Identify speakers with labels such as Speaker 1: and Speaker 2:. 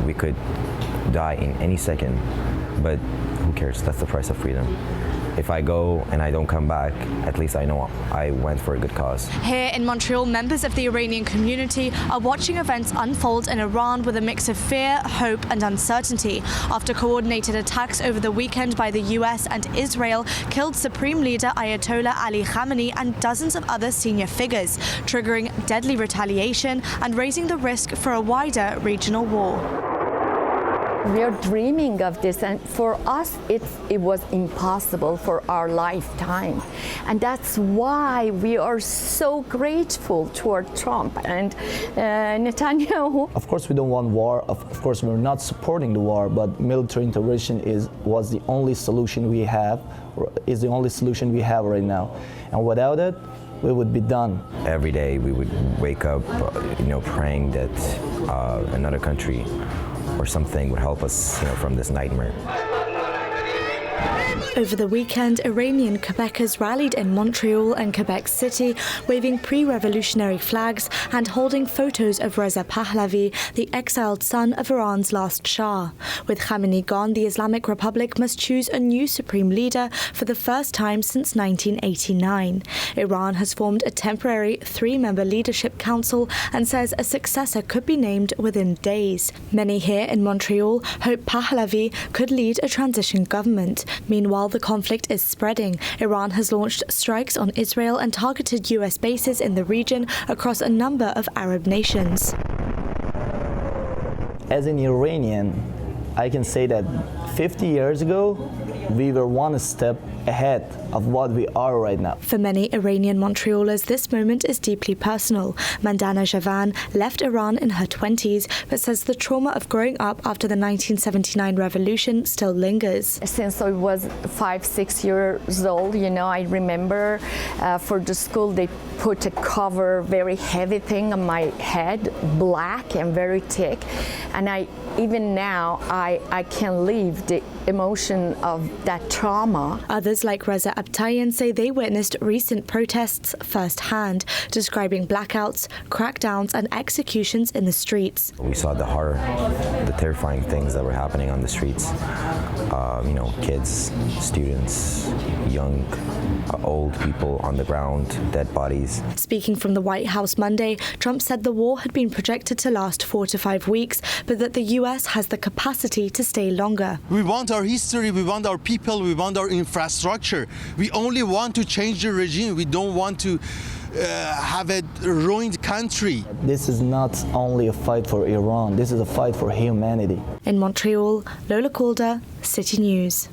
Speaker 1: We could die in any second, but who cares? That's the price of freedom. If I go and I don't come back, at least I know I went for a good cause.
Speaker 2: Here in Montreal, members of the Iranian community are watching events unfold in Iran with a mix of fear, hope and uncertainty after coordinated attacks over the weekend by the US and Israel killed Supreme Leader Ayatollah Ali Khamenei and dozens of other senior figures, triggering deadly retaliation and raising the risk for a wider regional war.
Speaker 3: We are dreaming of this, and for us it was impossible for our lifetime, and that's why we are so grateful toward Trump and Netanyahu.
Speaker 4: Of course we don't want war, of course we're not supporting the war, but military intervention was the only solution we have, is the only solution we have right now, and without it we would be done.
Speaker 1: Every day we would wake up praying that another country or something would help us, from this nightmare.
Speaker 2: Over the weekend, Iranian Quebecers rallied in Montreal and Quebec City, waving pre-revolutionary flags and holding photos of Reza Pahlavi, the exiled son of Iran's last Shah. With Khamenei gone, the Islamic Republic must choose a new supreme leader for the first time since 1989. Iran has formed a temporary 3-member leadership council and says a successor could be named within days. Many here in Montreal hope Pahlavi could lead a transition government. Meanwhile, the conflict is spreading. Iran has launched strikes on Israel and targeted US bases in the region across a number of Arab nations.
Speaker 4: As an Iranian, I can say that 50 years ago, we were one step ahead of what we are right now.
Speaker 2: For many Iranian Montrealers, this moment is deeply personal. Mandana Javan left Iran in her 20s, but says the trauma of growing up after the 1979 revolution still lingers.
Speaker 3: Since I was 5-6 years old, I remember for the school they put a cover, very heavy thing on my head, black and very thick, and even now I can leave the emotion of that trauma.
Speaker 2: Others like Reza Abtahian say they witnessed recent protests firsthand, describing blackouts, crackdowns and executions in the streets.
Speaker 1: We saw the horror, the terrifying things that were happening on the streets. Kids, students, young, old people on the ground, dead bodies.
Speaker 2: Speaking from the White House Monday, Trump said the war had been projected to last 4 to 5 weeks, but that the US has the capacity to stay longer.
Speaker 5: We want our history, we want our people, we want our infrastructure. We only want to change the regime. We don't want to have a ruined country.
Speaker 4: This is not only a fight for Iran, this is a fight for humanity.
Speaker 2: In Montreal, Lola Kalder, City News.